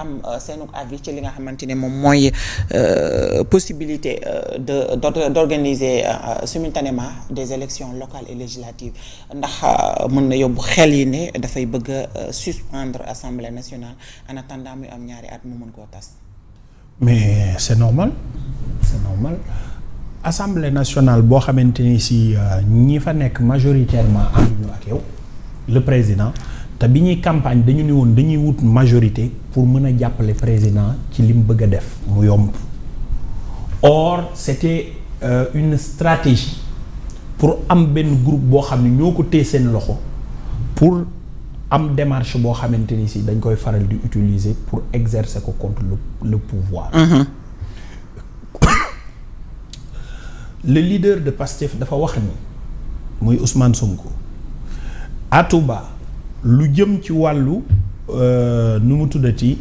am seenu avis ci li nga xamante ne moom mooy possibilité d'organiser simultanément des élections locales et législatives ndax mën na yóbbu xel yi ne dafay bëgg a suspendre Assemblée nationale en attendant muy am ñaari at mu mën koo tas. mais c'est normal Assemblée nationale boo xamante ni si ñi fa nekk majoritairement ànduñu ak yow le président. te bi ñuy campagne dañu ne woon dañuy wut majorité pour mën a jàppale président ci li mu bëgg a def mu yomb or c'était une stratégie pour am benn groupe boo xam ne ñoo ko téye seen loxo pour am démarche boo xamante ni si dañ koy faral di utiliser pour exercer ko contre le pouvoir. Le leader de Pastef dafa wax ni muy Ousmane Sonko à Touba lu jëm ci wàllu nu mu tuddati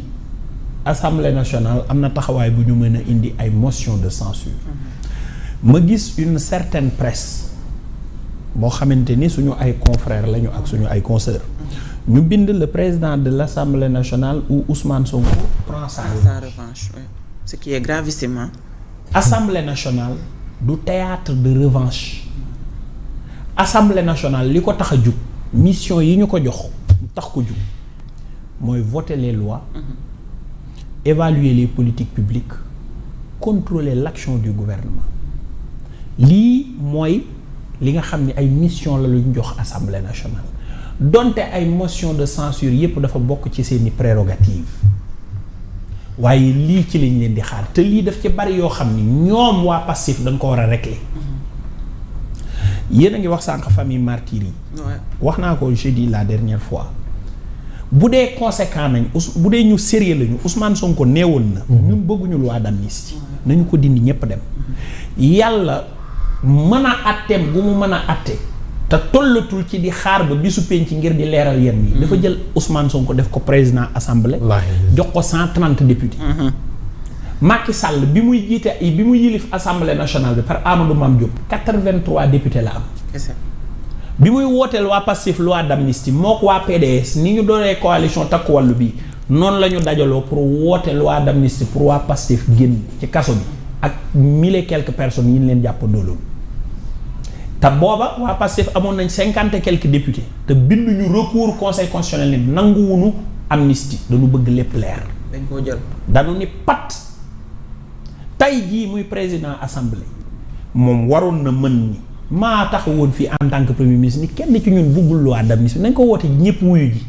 Assemblée nationale am na taxawaay bu ñu mën a indi ay motion de censure ma gis une certaine presse boo xamante ni suñu ay confrères lañu ak suñu ay consoeurs ñu bind le président de l'Assemblée nationale où Ousmane Sonko prend sa revanche, oui. Ce qui est gravissime. Assemblée nationale du théâtre de revanche. Assemblée nationale li ko tax a jug mission yi ñu ko jox tax ko jug mooy voter les lois, évaluer les politiques publiques, contrôler l'action du gouvernement. Lii mooy li nga xam ne ay mission la lu ñu jox Assemblée nationale donte ay motion de censure yépp dafa bokk ci seeni prérogatives waaye lii ci lañ leen di xaar te lii daf ci bari yoo xam ni ñoom waa Pastef dañ ko war a régler. Yéen a ngi wax sànq famille martyre yi. wax naa ko jeudi la dernière fois bu dee conséquent nañ bu dee ñu sérieux lañu Ousmane Sonko neewoon na. ñun bëgguñu loi d'amnistie. nañu ko dindi ñépp dem. yàlla mën a àtteem gu mu mën a àtte te tollatul ci di xaar ba bisu penc ngir di leeral yenn yi. dafa jël Ousmane Sonko def ko président assemblée. jox ko 130 députés. Macky Sall bi muy jiite bi muy yilif assemblée nationale bi par Amadou Mame Diop 83 députés la am. bi muy wooteel waa Pastef loi d'amnistie mook waa PDS ni ñu doonee coalition Takku Wallu bi noonu la ñu dajaloo pour woote loi d'amnistie pour waa Pastef génn ci kaso bi ak 1000 et quelques personnes yi ñu leen jàppandoo loolu. te booba waa Pastef amoon nañ 50 et quelques députés te binduñu recours conseil constitutionnel ni nanguwunu amnistie dañu bëgg lépp leer. dañ koo jël dañu ni pat. tey jii muy président assemblée moom waroon na mën ni maa taxawoon fii en tant que premier ministre ni kenn ci ñun buggul loi d'amnistie nañ ko woote ñëpp wuyu ji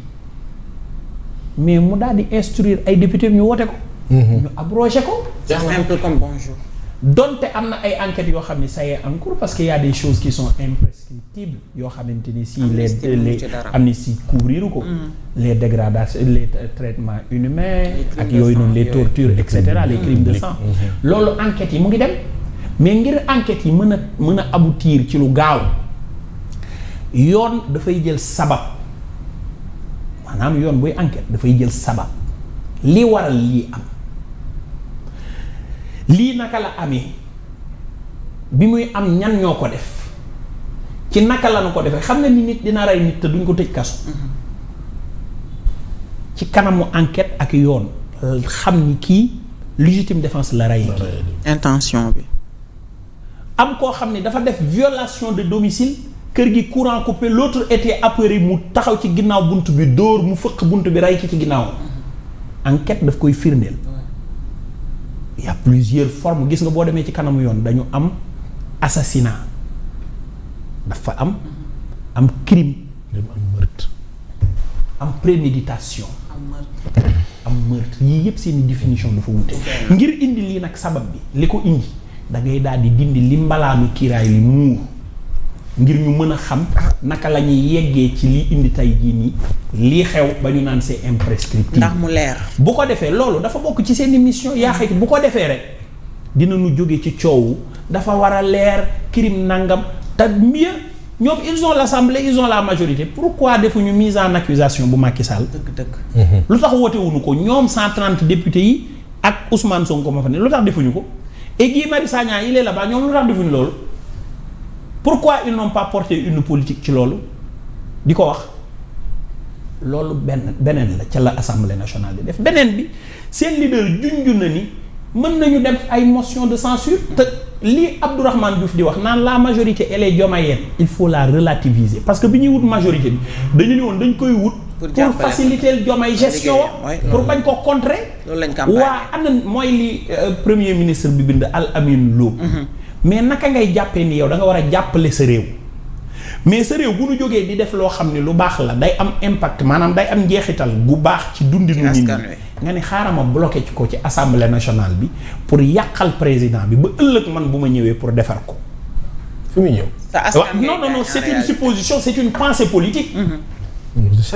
mais mu daal di instruire ay députés ñu woote ko. ñu abrogé ko. c'est simple comme bonjour. donte am na ay enquêtes yoo xam ne ça y est en cours parce que y a des choses qui sont imprescriptibles yoo xamante ni si les amnistie couvrir ko. les dégradations les traitements inhumains ak yooyu noonu les tortures et cetera les crimes de sang. loolu enquêtes yi mu ngi dem mais ngir enquêtes yi mën a aboutir ci lu gaaw yoon dafay jël sabab maanaam yoon buy enquête dafay jël sabab li waral lii am. lii naka la amee bi muy am ñan ñoo ko def ci naka la nu ko defee xam nga ni nit dina rey nit te duñ ko tëj kaso ci kanamu enquête ak yoon xam ni kii légitime défense la rey intention bi am koo xam ni dafa def violation de domicile kër gi courant coupé l'autre était apeuré mu taxaw ci ginnaaw bunt bi dóor mu fëq bunt bi rey ci ginnaaw enquête daf koy firndeel. Il y a plusieurs formes gis nga boo demee ci kanamu yoon dañu am assassinat dafa am crime am meurtre am préméditation am meurtre yii yëpp seeni définition dafa wute ngir indi lii nag sabab bi li ko indi da ngay daal di dindi li mbalaanu kiiraay li muur ngir ñu mën a xam naka la ñuy yeggee ci li indi tey jii nii lii xew ba ñu naan c'est imprescriptible ndax mu leer bu ko defee loolu dafa bokk ci seen mission yaa xëy bu ko defee rek dinañu jóge ci coowu dafa war a leer crime nangam te mieux ñoom ils ont l'assemblée ils ont la majorité pourquoi defuñu mise en accusation bu Macky Sall. dëgg lu tax woote wuñu ko ñoom 130 députés yi ak Ousmane Sonko ma fa ne lu tax defuñu ko et Guy Marius Sagna il est là-bas ñoom lu tax defuñu loolu. Pourquoi ils n'ont pas porté une politique ci loolu di ko wax loolu beneen la ca la assemblée nationale di def beneen bi seen leader junju na ni mën nañu dem ay motion de censure te lii Abdourahmane Diouf di wax naan la majorité elle est diomayenne il faut la relativiser parce que bi ñuy wut majorité bi dañu ne woon dañ koy wut pour faciliter Diomaye gestion pour bañ ko contrer waa am na mooy li premier ministre bi bind Al Amin Lo mais naka ngay jàppee ni yow da nga war a jàppale sa réew mais sa réew bu nu jógee di def loo xam ne lu baax la day am impact maanaam day am njeexital gu baax ci dundinu nit ñi nga ni xaaral ma bloqué ci ko ci assemblée nationale bi pour yàqal président bi ba ëllëg man bu ma ñëwee pour defar ko fi muy ñëw non c'est une supposition c'est une pensée politique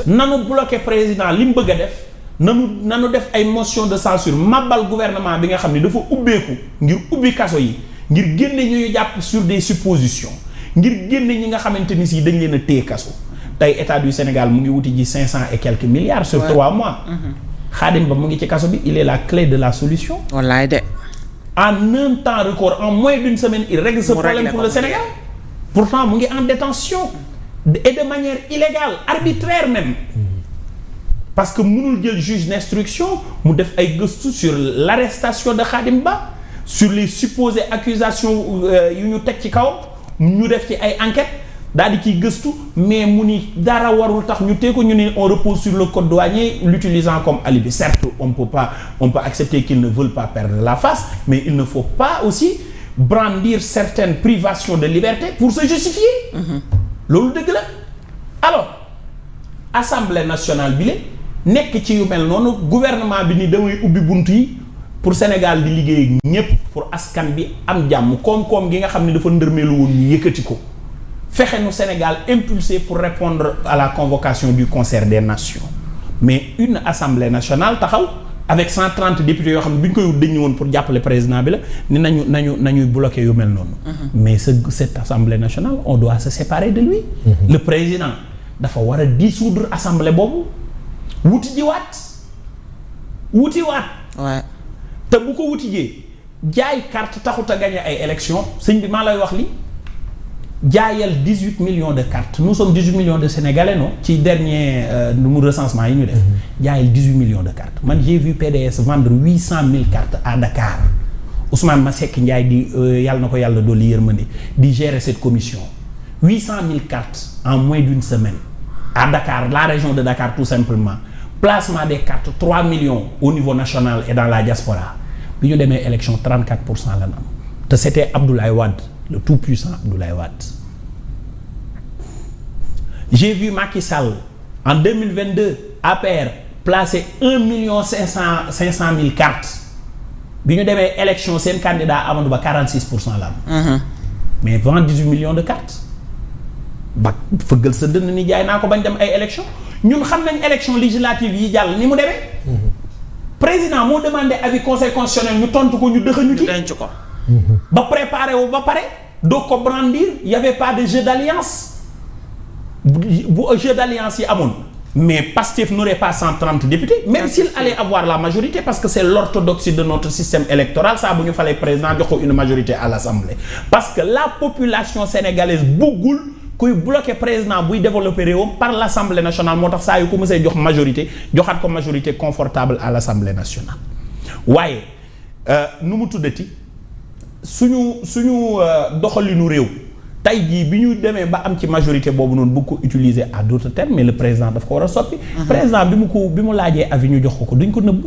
nanu bloqué président li mu bëgg a def nanu def ay motion de censure mabal gouvernement bi nga xam ne dafa ubbeeku ngir ubbi kaso yi ngir génne ñuy jàpp sur des suppositions ngir génne ñi nga xamante ni si dañ leen a téye kaso tey état du Sénégal mu ngi wuti ji 500 et quelques milliards sur 3 mois Khadim Ba mu ngi ci kaso bi il est la clé de la solution wallaay de en un temps record en moins d'une semaine il règle ce problème pour le Sénégal pourtant mu ngi en détention et de manière illégale arbitraire même parce que mënul jël juge d'instruction mu def ay gëstu sur l'arrestation de Khadim Ba sur les supposées accusations yu ñu teg ci kaw ñu def ci ay enquêtes daal di ciy gëstu mais mu ni dara warul tax ñu tee ko ñu ne on repose sur le code douanier l'utilisant comme alibi certes on peut accepter qu'ils ne veulent pas perdre la face mais il ne faut pas aussi brandir certaines privations de liberté pour se justifier loolu dëgg la alors assemblée nationale bi la nekk ci yu mel noonu gouvernement bi ni damay ubbi bunt yi pour Sénégal di liggéey ak ñépp pour askan bi am jàmm koom-koom gi nga xam ne dafa ndërmeelu woon ñu yëkkati ko fexe nu Sénégal impulsé pour répondre à la convocation du concert des nations mais une assemblée nationale taxaw avec 130 députés yoo xam ne bi ñu koy wut dañu woon pour jàppale président bi la ni nañuy bloqué yu mel noonu mais cette assemblée nationale on doit se séparer de lui le président dafa war a dissoudre assemblée boobu wuti waat te bu ko wutijee jaay carte taxut a gagné ay élections sëñ bi maa lay wax li jaayal 18 millions de cartes nous sommes 18 millions de Sénégalais non ci dernier recensement yi ñu def jaayal 18 millions de cartes man j'ai vu PDS vendre 800 000 cartes à Dakar Ousmane Masseck Ndiaye di yàlla na ko yàlla dolli yërmande di gérer cette commission 800 000 cartes en moins d'une semaine à Dakar la région de Dakar tout simplement placement des cartes 3 millions au niveau national et dans la diaspora bi ñu demee élection 34% la am te c'était Abdoulaye Wade le tout puissant Abdoulaye Wade j'ai vu Macky Sall en 2022 APR placer 1 500 000 cartes bi ñu demee élection seen candidat Amadou Ba 46% la am mais vend 18 millions de cartes ba fëggal sa dënn ni jaay naa ko bañ dem ay élection ñun xam nañ élection législative yi jàll ni mu demee président moo demandé avis conseil constitutionnel ñu tontu ko ñu dëxañu ci denc ko ba préparé wu ba pare doo ko brandir y avait pas de jeu d'alliance bu jeu d'alliance yi amoon mais Pastef n'aurait pas 130 députés même s'il allait avoir la majorité parce que c'est l'orthodoxie de notre système électoral ça bu ñu falee président jox ko une majorité à l'Assemblée parce que la population sénégalaise bëggul kuy bloquer président buy développer réewam par l'Assemblée nationale moo tax saa yu ko mësee jox majorité joxaat ko majorité confortable à l'Assemblée nationale waaye nu mu tuddati suñu doxalinu réew tey jii bi ñu demee ba am ci majorité boobu noonu bëgg ko utiliser à d'autres termes mais le président daf ko war a soppi président bi mu laajee avis ñu jox ko duñ ko nëbb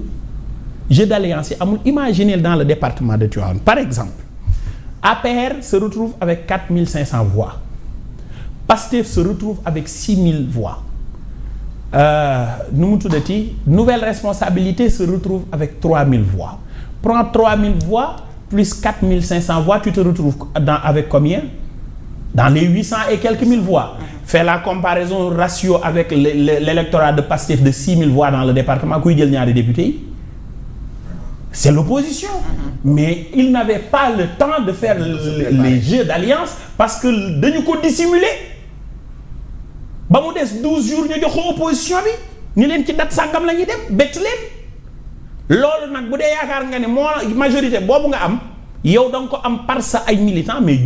jeu d'alliance yi amul. Imaginez dans le département de Tivaouane par exemple APR se retrouve avec 4500 voix Pastef se retrouve avec 6000 voix nu mu tuddati nouvelle responsabilité se retrouve avec 3000 voix prends 3000 voix plus 4500 voix tu te retrouves avec combien dans les 800 et quelques mille voix. Fais la comparaison ratio avec l'électorat de Pastef de 6000 voix dans le département kuy jël ñaari députés yi c'est l'opposition mais il n'avait pas le temps de faire les jeux d'alliance parce que dañu ko dissimuler ba mu des 12 jours ñu jox ko opposition bi ni leen ci date sàngam la ñuy dem bett leen loolu nag bu dee yaakaar nga ne moo majorité boobu nga am yow da nga ko am par sa ay militants mais